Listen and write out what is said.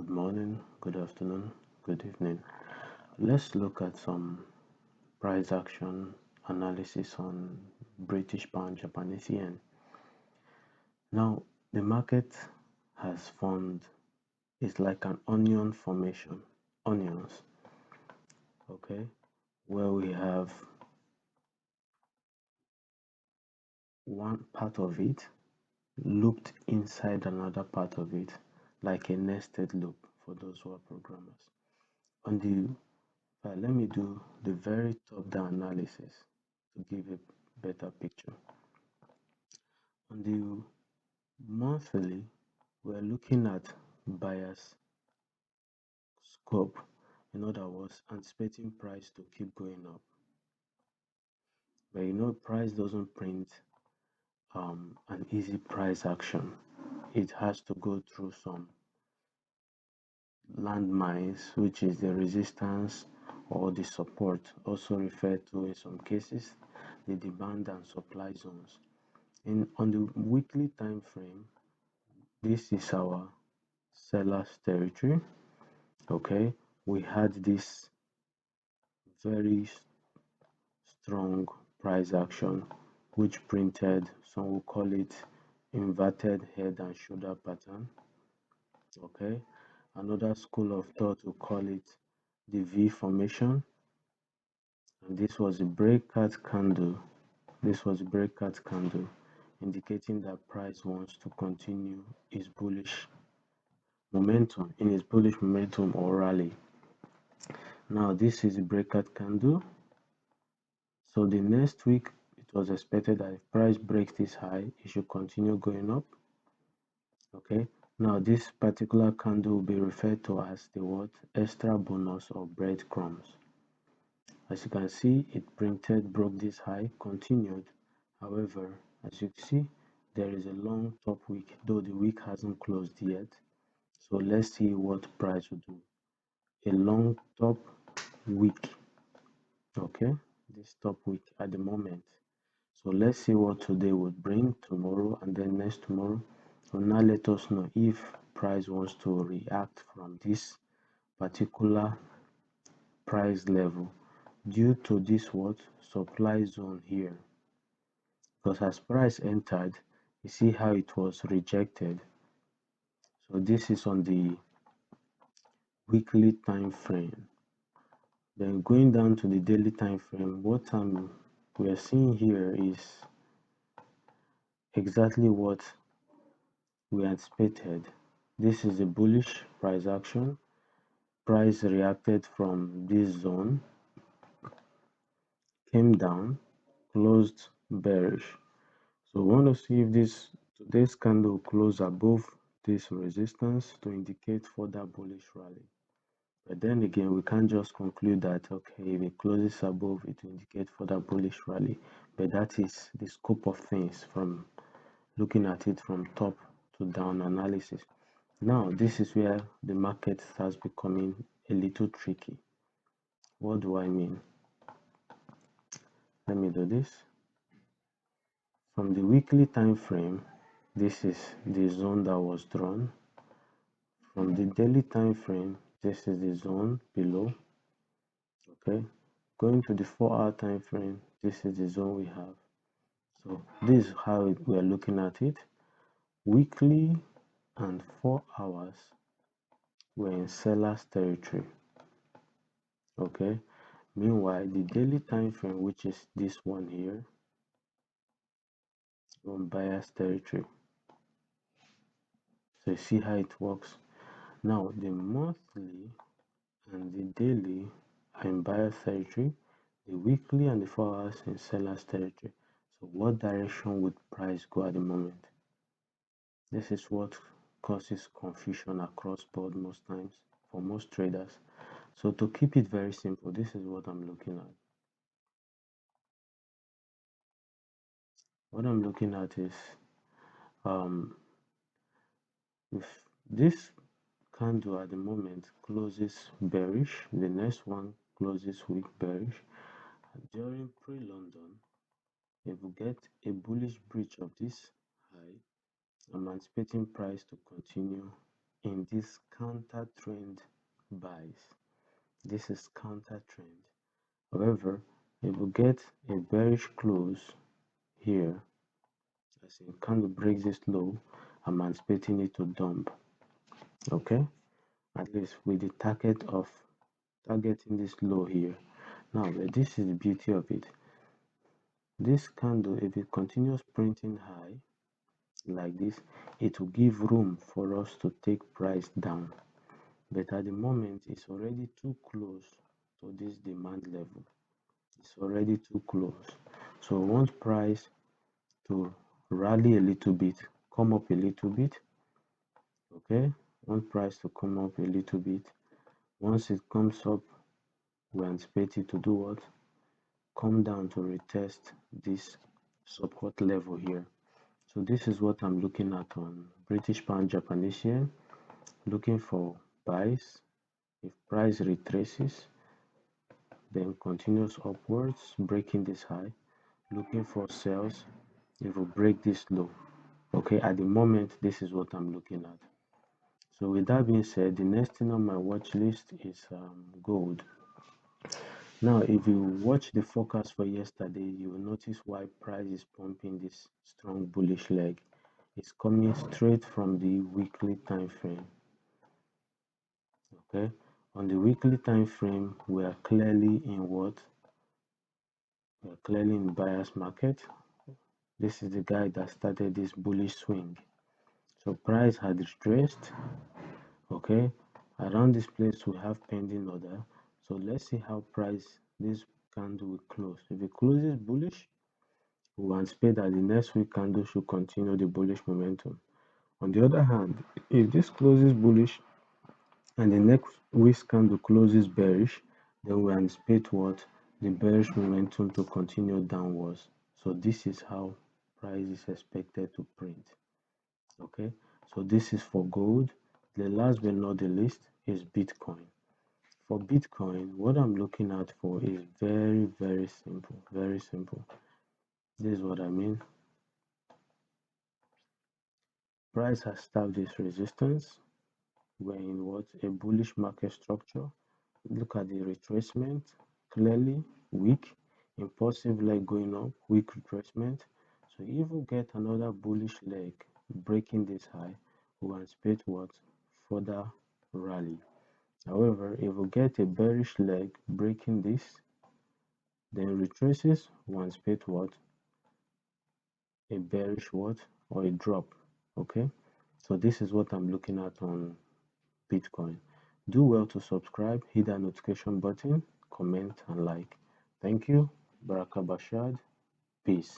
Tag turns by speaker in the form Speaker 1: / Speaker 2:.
Speaker 1: Good morning, good afternoon, good evening. Let's look at some price action analysis on British pound, Japanese yen. Now, the market has formed, it's like an onion formation, onions, okay, where we have one part of it looped inside another part of it, like a nested loop for those who are programmers. On the let me do the very top down analysis to give a better picture. On the monthly, we're looking at buyer's scope, in other words, anticipating price to keep going up. But price doesn't print an easy price action. It has to go through some landmines, which is the resistance or the support, also referred to in some cases the demand and supply zones. On the weekly time frame, this is our seller's territory. Okay, we had this very strong price action which printed, some will call it inverted head and shoulder pattern. Okay, another school of thought will call it the V formation, and this was a breakout candle. This was a breakout candle indicating that price wants to continue its bullish momentum, in its bullish momentum or rally. Now this is a breakout candle, so the next week it was expected that if price breaks this high, it should continue going up. Okay, now this particular candle will be referred to as the what extra bonus or breadcrumbs. As you can see, it printed, broke this high, continued. However, as you see, there is a long top wick, though the wick hasn't closed yet. So let's see what price will do. A long top wick, okay, this top wick at the moment. So let's see what today would bring, tomorrow, and then next tomorrow. So now let us know if price wants to react from this particular price level due to this what supply zone here, because as price entered, you see how it was rejected. So this is on the weekly time frame. Then going down to the daily time frame, what we are seeing here is exactly what we anticipated. This is a bullish price action. Price reacted from this zone, came down, closed bearish. So we want to see if today's candle close above this resistance to indicate further bullish rally. But then again, we can't just conclude that okay, if it closes above, it will indicate further bullish rally. But that is the scope of things from looking at it from top to down analysis. Now, this is where the market starts becoming a little tricky. What do I mean? Let me do this. From the weekly time frame, this is the zone that was drawn. From the daily time frame, this is the zone below. Okay, going to the 4-hour time frame, this is the zone we have. So this is how we are looking at it. Weekly and 4 hours were in seller's territory. Okay, meanwhile the daily time frame, which is this one here, on buyer's territory. So you see how it works. Now the monthly and the daily are in buyer's territory, the weekly and the 4 hours in seller's territory. So what direction would price go at the moment? This is what causes confusion across board most times for most traders. So to keep it very simple, this is what I'm looking at. What I'm looking at is if this candle at the moment closes bearish, the next one closes weak bearish, and during pre-London, if we get a bullish breach of this high, I'm anticipating price to continue in this counter trend buys. This is counter trend. However, if we get a bearish close here, as in candle breaks this low, I'm anticipating it to dump. Okay, at least with the target of targeting this low here. Now, this is the beauty of it. This candle, if it continues printing high like this, it will give room for us to take price down. But at the moment, it's already too close to this demand level. It's already too close. So we want price to rally a little bit, come up a little bit. Okay, want price to come up a little bit. Once it comes up, we anticipate it to do what? Come down to retest this support level here. So this is what I'm looking at on British pound Japanese yen, looking for buys. If price retraces, then continues upwards, breaking this high, looking for sells if we break this low. Okay, at the moment, this is what I'm looking at. So with that being said, the next thing on my watch list is gold. Now, if you watch the forecast for yesterday, you will notice why price is pumping this strong bullish leg. It's coming straight from the weekly time frame. Okay, on the weekly time frame, we are clearly in what? We are clearly in buyer's market. This is the guy that started this bullish swing. So price had retraced. Okay, around this place we have pending order. So let's see how price this candle will close. If it closes bullish, we anticipate that the next week candle should continue the bullish momentum. On the other hand, if this closes bullish and the next week's candle closes bearish, then we anticipate what? The bearish momentum to continue downwards. So this is how price is expected to print. Okay, so this is for gold. The last but not the least is Bitcoin. For Bitcoin, what I'm looking at for is very, very simple. Very simple. This is what I mean. Price has stabbed this resistance. We're in what? A bullish market structure. Look at the retracement. Clearly weak. Impulsive leg going up. Weak retracement. So if we get another bullish leg breaking this high, we anticipate what? Further rally. However, if we get a bearish leg breaking this, then retraces, we anticipate what? A bearish what? Or a drop. Okay, so this is what I'm looking at on Bitcoin. Do well to subscribe, hit that notification button, comment and like. Thank you. Baraka Bashad. Peace.